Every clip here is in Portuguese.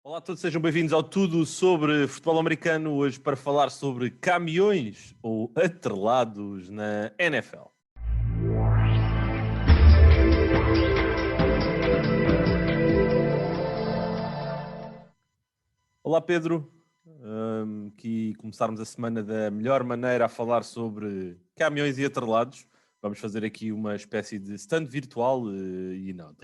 Olá a todos, sejam bem-vindos ao Tudo sobre Futebol Americano, hoje para falar sobre caminhões ou atrelados na NFL. Olá Pedro, aqui começarmos a semana da melhor maneira a falar sobre caminhões e atrelados. Vamos fazer aqui uma espécie de stand virtual e não,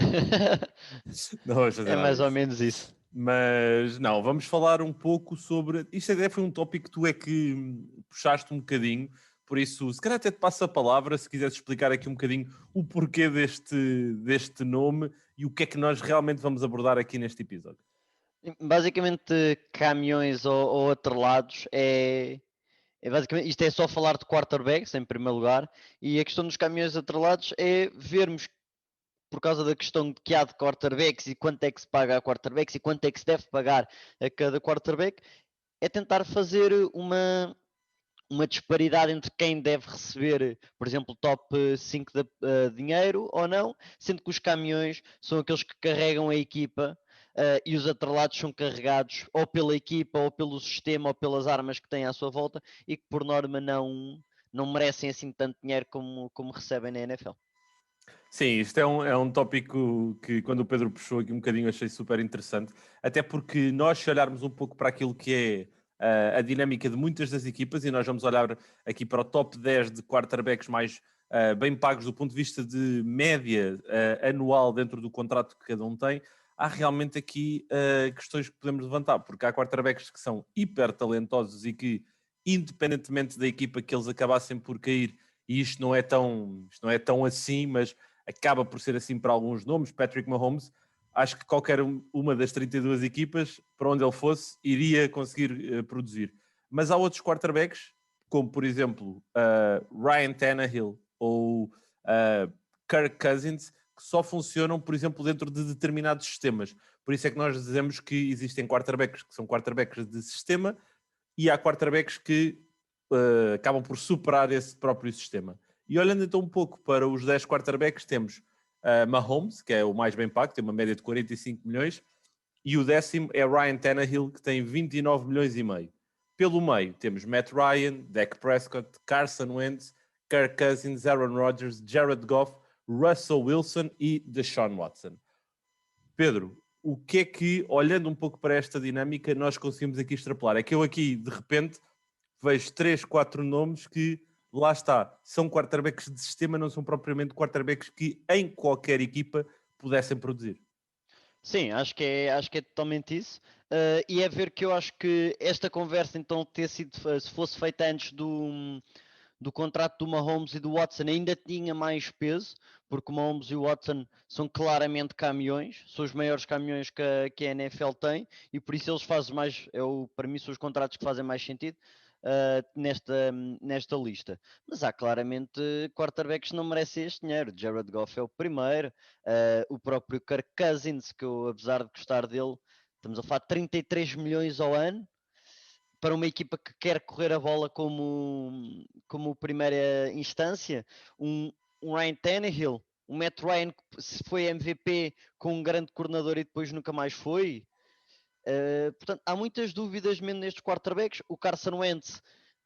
não vamos fazer É nada mais ou disso. menos isso. Mas não, vamos falar um pouco sobre. Isto até foi um tópico que tu é que puxaste um bocadinho, por isso, se calhar até te passo a palavra, se quiseres explicar aqui um bocadinho o porquê deste nome e o que é que nós realmente vamos abordar aqui neste episódio. Basicamente, caminhões ou atrelados basicamente, isto é só falar de quarterbacks em primeiro lugar, e a questão dos caminhões atrelados é vermos, por causa da questão de que há de quarterbacks e quanto é que se paga a quarterbacks e quanto é que se deve pagar a cada quarterback, é tentar fazer uma disparidade entre quem deve receber, por exemplo, top 5 de dinheiro ou não, sendo que os caminhões são aqueles que carregam a equipa e os atrelados são carregados ou pela equipa, ou pelo sistema, ou pelas armas que têm à sua volta e que por norma não merecem assim tanto dinheiro como recebem na NFL. Sim, isto é um tópico que quando o Pedro puxou aqui um bocadinho achei super interessante, até porque nós se olharmos um pouco para aquilo que é a dinâmica de muitas das equipas, e nós vamos olhar aqui para o top 10 de quarterbacks mais bem pagos do ponto de vista de média anual dentro do contrato que cada um tem, há realmente aqui questões que podemos levantar, porque há quarterbacks que são hiper talentosos e que, independentemente da equipa que eles acabassem por cair, e isto não é tão assim, mas acaba por ser assim para alguns nomes, Patrick Mahomes, acho que qualquer uma das 32 equipas, para onde ele fosse, iria conseguir produzir. Mas há outros quarterbacks, como por exemplo Ryan Tannehill ou Kirk Cousins, que só funcionam, por exemplo, dentro de determinados sistemas. Por isso é que nós dizemos que existem quarterbacks que são quarterbacks de sistema e há quarterbacks que acabam por superar esse próprio sistema. E olhando então um pouco para os 10 quarterbacks, temos Mahomes, que é o mais bem pago, tem uma média de 45 milhões, e o décimo é Ryan Tannehill, que tem 29 milhões e meio. Pelo meio temos Matt Ryan, Dak Prescott, Carson Wentz, Kirk Cousins, Aaron Rodgers, Jared Goff, Russell Wilson e Deshaun Watson. Pedro, o que é que, olhando um pouco para esta dinâmica, nós conseguimos aqui extrapolar? É que eu aqui, de repente, vejo 3, 4 nomes que, lá está, são quarterbacks de sistema, não são propriamente quarterbacks que em qualquer equipa pudessem produzir. Sim, acho que é totalmente isso. E é ver que eu acho que esta conversa, então, se fosse feita antes do contrato do Mahomes e do Watson, ainda tinha mais peso, porque o Mahomes e o Watson são claramente caminhões, são os maiores caminhões que a NFL tem, e por isso eles fazem mais, para mim, são os contratos que fazem mais sentido. Nesta lista, mas há claramente quarterbacks que não merecem este dinheiro. Jared Goff é o primeiro, o próprio Kirk Cousins, que eu, apesar de gostar dele, estamos a falar de 33 milhões ao ano para uma equipa que quer correr a bola como primeira instância. Um Ryan Tannehill, um Matt Ryan que se foi MVP com um grande coordenador e depois nunca mais foi. Portanto, há muitas dúvidas mesmo nestes quarterbacks. O Carson Wentz,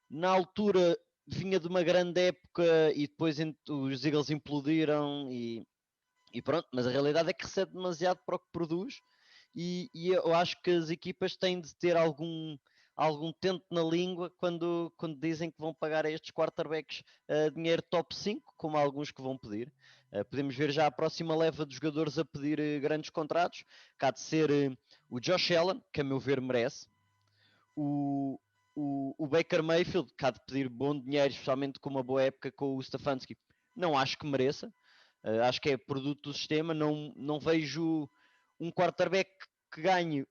na altura, vinha de uma grande época e depois os Eagles implodiram e pronto, mas a realidade é que recebe demasiado para o que produz e eu acho que as equipas têm de ter algum tento na língua quando dizem que vão pagar a estes quarterbacks dinheiro top 5, como há alguns que vão pedir. Podemos ver já a próxima leva de jogadores a pedir grandes contratos, que há de ser o Josh Allen, que a meu ver merece, o Baker Mayfield, que há de pedir bom dinheiro, especialmente com uma boa época com o Stefanski, não acho que mereça. Acho que é produto do sistema. Não vejo um quarterback que ganhe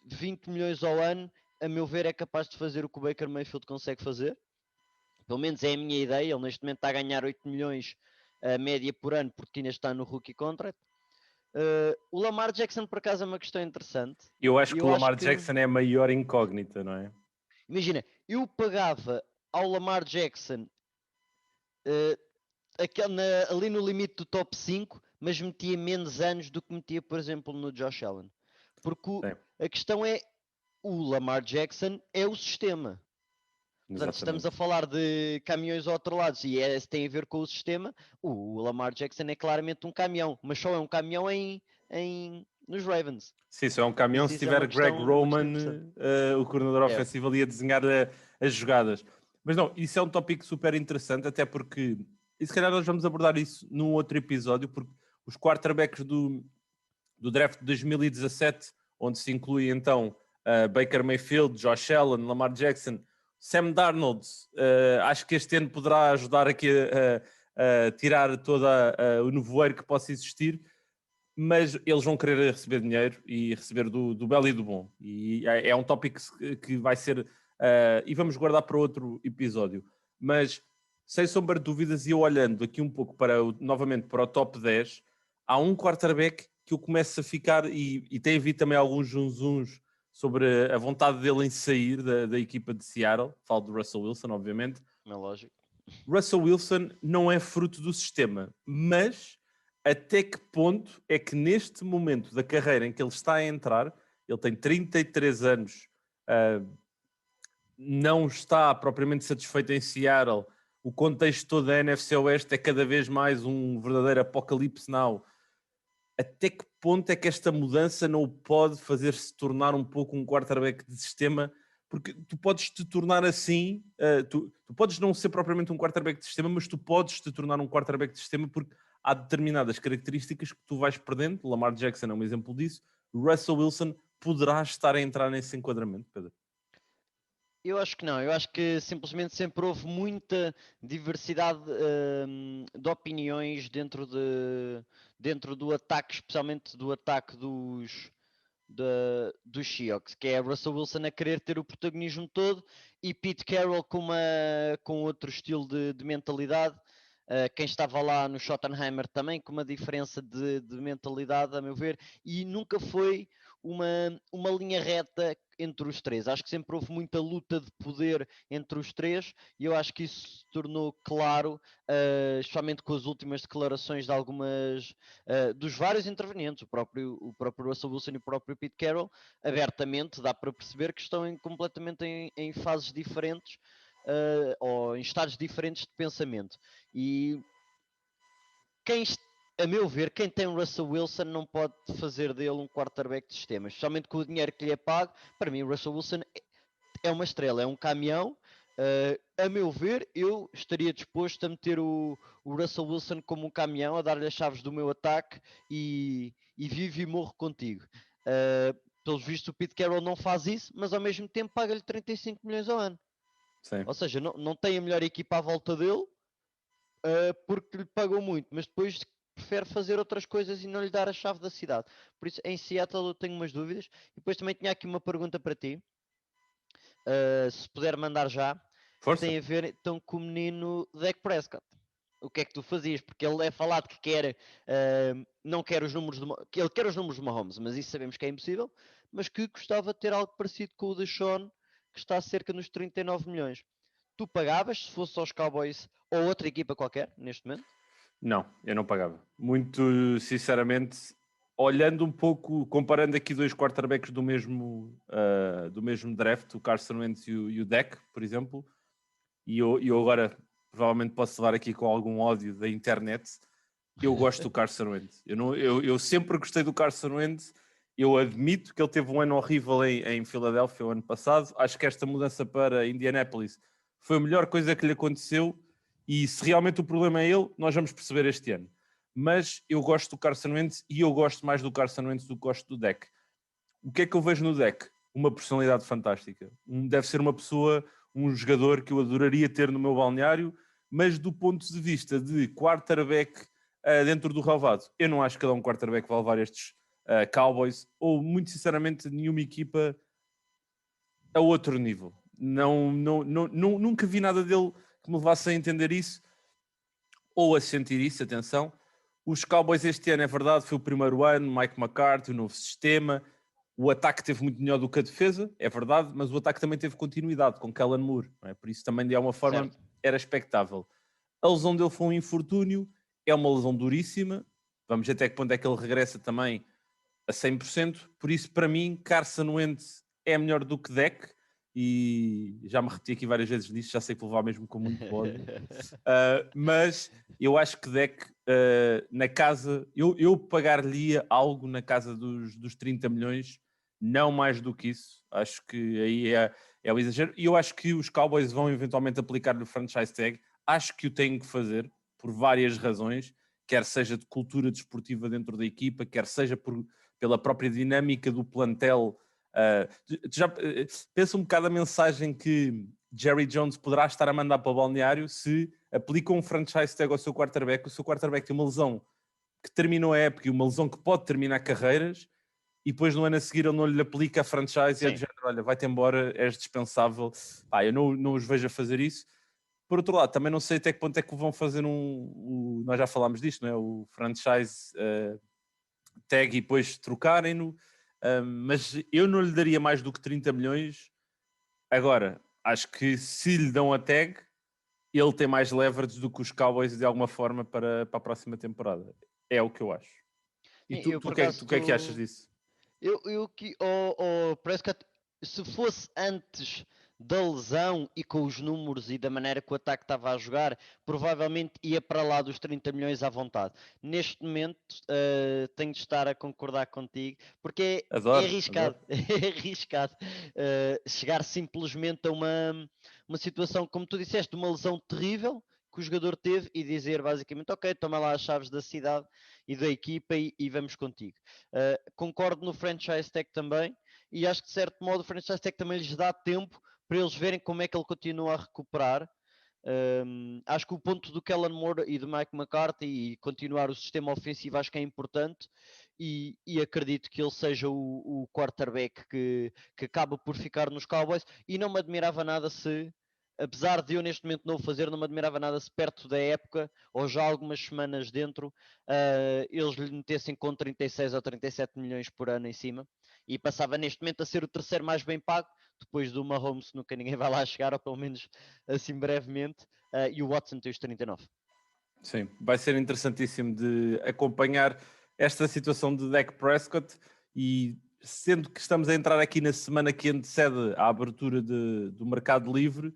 20 milhões ao ano, a meu ver, é capaz de fazer o que o Baker Mayfield consegue fazer. Pelo menos é a minha ideia. Ele neste momento está a ganhar 8 milhões a média por ano, porque ainda está no rookie contract. O Lamar Jackson, por acaso, é uma questão interessante. Eu acho que o Lamar Jackson é a maior incógnita, não é? Imagina, eu pagava ao Lamar Jackson ali no limite do top 5, mas metia menos anos do que metia, por exemplo, no Josh Allen. Porque A questão é, o Lamar Jackson é o sistema. Portanto, estamos a falar de caminhões ao outro lado e tem a ver com o sistema. O Lamar Jackson é claramente um caminhão, mas só é um caminhão nos Ravens. Sim, só é um caminhão se tiver Greg Roman, o coordenador ofensivo ali a desenhar as jogadas. Mas não, isso é um tópico super interessante, até porque, e se calhar nós vamos abordar isso num outro episódio, porque os quarterbacks do draft de 2017, onde se inclui então Baker Mayfield, Josh Allen, Lamar Jackson, Sam Darnold, acho que este ano poderá ajudar aqui a tirar todo o nevoeiro que possa existir, mas eles vão querer receber dinheiro e receber do belo e do bom. E é um tópico que vai ser... e vamos guardar para outro episódio. Mas, sem sombra de dúvidas, e eu olhando aqui um pouco novamente para o top 10, há um quarterback que eu começo a ficar, e tem havido também alguns zunzuns sobre a vontade dele em sair da equipa de Seattle. Falo do Russell Wilson, obviamente. É lógico. Russell Wilson não é fruto do sistema, mas até que ponto é que neste momento da carreira em que ele está a entrar, ele tem 33 anos, não está propriamente satisfeito em Seattle, o contexto todo da NFC Oeste é cada vez mais um verdadeiro apocalipse now. Até que ponto é que esta mudança não o pode fazer se tornar um pouco um quarterback de sistema? Porque tu podes te tornar assim, tu podes não ser propriamente um quarterback de sistema, mas tu podes te tornar um quarterback de sistema porque há determinadas características que tu vais perdendo. Lamar Jackson é um exemplo disso. Russell Wilson poderá estar a entrar nesse enquadramento, Pedro? Eu acho que não, eu acho que simplesmente sempre houve muita diversidade de opiniões dentro do ataque, especialmente do ataque dos Seahawks, que é Russell Wilson a querer ter o protagonismo todo e Pete Carroll com outro estilo de mentalidade. Quem estava lá no Schottenheimer também com uma diferença de mentalidade, a meu ver, e nunca foi uma linha reta entre os três. Acho que sempre houve muita luta de poder entre os três e eu acho que isso se tornou claro, especialmente com as últimas declarações de algumas dos vários intervenientes, o próprio Russell Wilson e o próprio Pete Carroll, abertamente dá para perceber que estão completamente em fases diferentes ou em estados diferentes de pensamento. E a meu ver, quem tem o Russell Wilson não pode fazer dele um quarterback de sistema, especialmente com o dinheiro que lhe é pago. Para mim, o Russell Wilson é uma estrela, é um caminhão. A meu ver, eu estaria disposto a meter o Russell Wilson como um caminhão, a dar-lhe as chaves do meu ataque e vivo e morro contigo. Pelos vistos, o Pete Carroll não faz isso, mas ao mesmo tempo paga-lhe 35 milhões ao ano. Sim. Ou seja, não tem a melhor equipa à volta dele porque lhe pagou muito, mas depois prefere fazer outras coisas e não lhe dar a chave da cidade. Por isso, em Seattle eu tenho umas dúvidas. E depois também tinha aqui uma pergunta para ti. Se puder mandar já. Força. Que tem a ver então com o menino Dak Prescott. O que é que tu fazias? Porque ele é falado que quer, não quer os números que ele quer os números do Mahomes, mas isso sabemos que é impossível, mas que gostava de ter algo parecido com o de Sean, que está a cerca nos 39 milhões. Tu pagavas se fosse aos Cowboys ou outra equipa qualquer, neste momento? Não, eu não pagava. Muito sinceramente, olhando um pouco, comparando aqui dois quarterbacks do mesmo draft, o Carson Wentz e o Dak, por exemplo, e eu agora provavelmente posso levar aqui com algum ódio da internet, eu gosto do Carson Wentz. Eu sempre gostei do Carson Wentz. Eu admito que ele teve um ano horrível em Filadélfia o ano passado. Acho que esta mudança para Indianapolis foi a melhor coisa que lhe aconteceu. E se realmente o problema é ele, nós vamos perceber este ano. Mas eu gosto do Carson Wentz e eu gosto mais do Carson Wentz do que gosto do Dak. O que é que eu vejo no Dak? Uma personalidade fantástica. Deve ser uma pessoa, um jogador que eu adoraria ter no meu balneário, mas do ponto de vista de quarterback dentro do relvado, eu não acho que ele é um quarterback que vai levar estes Cowboys, ou muito sinceramente nenhuma equipa a outro nível. Nunca vi nada dele que me levasse a entender isso ou a sentir isso, atenção. Os Cowboys este ano, é verdade, foi o primeiro ano, Mike McCarthy, o novo sistema, o ataque teve muito melhor do que a defesa, é verdade, mas o ataque também teve continuidade com Kellen Moore, não é? Por isso também de alguma forma certo. Era expectável. A lesão dele foi um infortúnio, é uma lesão duríssima, vamos ver até que ponto é que ele regressa também, a 100%, por isso para mim Carson Wentz é melhor do que Dak, e já me repeti aqui várias vezes nisso, já sei que vou levar mesmo com muito ódio, mas eu acho que Dak na casa, eu pagar-lhe algo na casa dos 30 milhões, não mais do que isso, acho que aí é o exagero, e eu acho que os Cowboys vão eventualmente aplicar-lhe o franchise tag, acho que o têm que fazer, por várias razões, quer seja de cultura desportiva dentro da equipa, quer seja pela própria dinâmica do plantel. Pensa um bocado a mensagem que Jerry Jones poderá estar a mandar para o balneário se aplica um franchise tag ao seu quarterback. O seu quarterback tem uma lesão que terminou a época e uma lesão que pode terminar carreiras, e depois no ano a seguir ele não lhe aplica a franchise. Sim. E é de género, olha, vai-te embora, és dispensável. Eu não os vejo a fazer isso. Por outro lado, também não sei até que ponto é que vão fazer nós já falámos disto, não é? O franchise tag e depois trocarem-no, mas eu não lhe daria mais do que 30 milhões. Agora, acho que se lhe dão a tag, ele tem mais leverage do que os Cowboys de alguma forma para a próxima temporada. É o que eu acho. E tu o que é que achas disso? Prescott, se fosse antes da lesão e com os números e da maneira que o ataque estava a jogar, provavelmente ia para lá dos 30 milhões à vontade. Neste momento, tenho de estar a concordar contigo, porque é arriscado, é arriscado chegar simplesmente a uma situação, como tu disseste, uma lesão terrível que o jogador teve e dizer basicamente, ok, toma lá as chaves da cidade e da equipa e vamos contigo. Concordo no franchise tag também, e acho que de certo modo o franchise tag também lhes dá tempo para eles verem como é que ele continua a recuperar. Acho que o ponto do Kellen Moore e do Mike McCarthy e continuar o sistema ofensivo acho que é importante, e acredito que ele seja o quarterback que acaba por ficar nos Cowboys, e não me admirava nada se, apesar de eu neste momento não o fazer, não me admirava nada se perto da época, ou já algumas semanas dentro, eles lhe metessem com 36 ou 37 milhões por ano em cima, e passava neste momento a ser o terceiro mais bem pago, depois do Mahomes nunca ninguém vai lá chegar, ou pelo menos assim brevemente, e o Watson tem os 39. Sim, vai ser interessantíssimo de acompanhar esta situação de Dak Prescott, e sendo que estamos a entrar aqui na semana que antecede a abertura do mercado livre,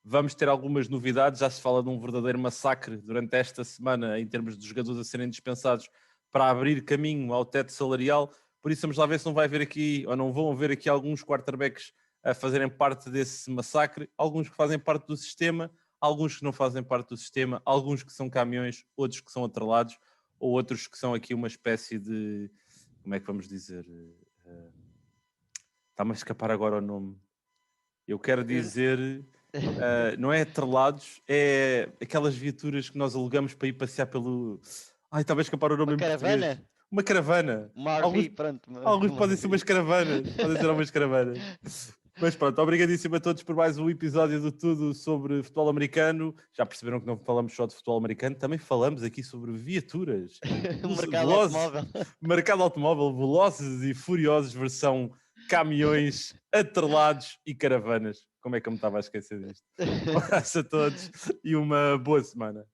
vamos ter algumas novidades. Já se fala de um verdadeiro massacre durante esta semana em termos de jogadores a serem dispensados para abrir caminho ao teto salarial, por isso vamos lá ver se não vai haver aqui, ou não vão haver aqui alguns quarterbacks a fazerem parte desse massacre, alguns que fazem parte do sistema, alguns que não fazem parte do sistema, alguns que são caminhões, outros que são atrelados, ou outros que são aqui uma espécie de, como é que vamos dizer, está-me a escapar agora o nome, eu quero dizer, não é atrelados, é aquelas viaturas que nós alugamos para ir passear pelo, estava a escapar o nome em português. Uma caravana. Uma RV, pronto. Alguns podem ser umas caravanas, podem ser umas caravanas. Mas pronto, obrigadíssimo a todos por mais um episódio do Tudo sobre Futebol Americano. Já perceberam que não falamos só de futebol americano, também falamos aqui sobre viaturas. Mercado automóvel. Mercado automóvel, velozes e furiosos, versão caminhões, atrelados e caravanas. Como é que eu me estava a esquecer disto? Um abraço a todos e uma boa semana.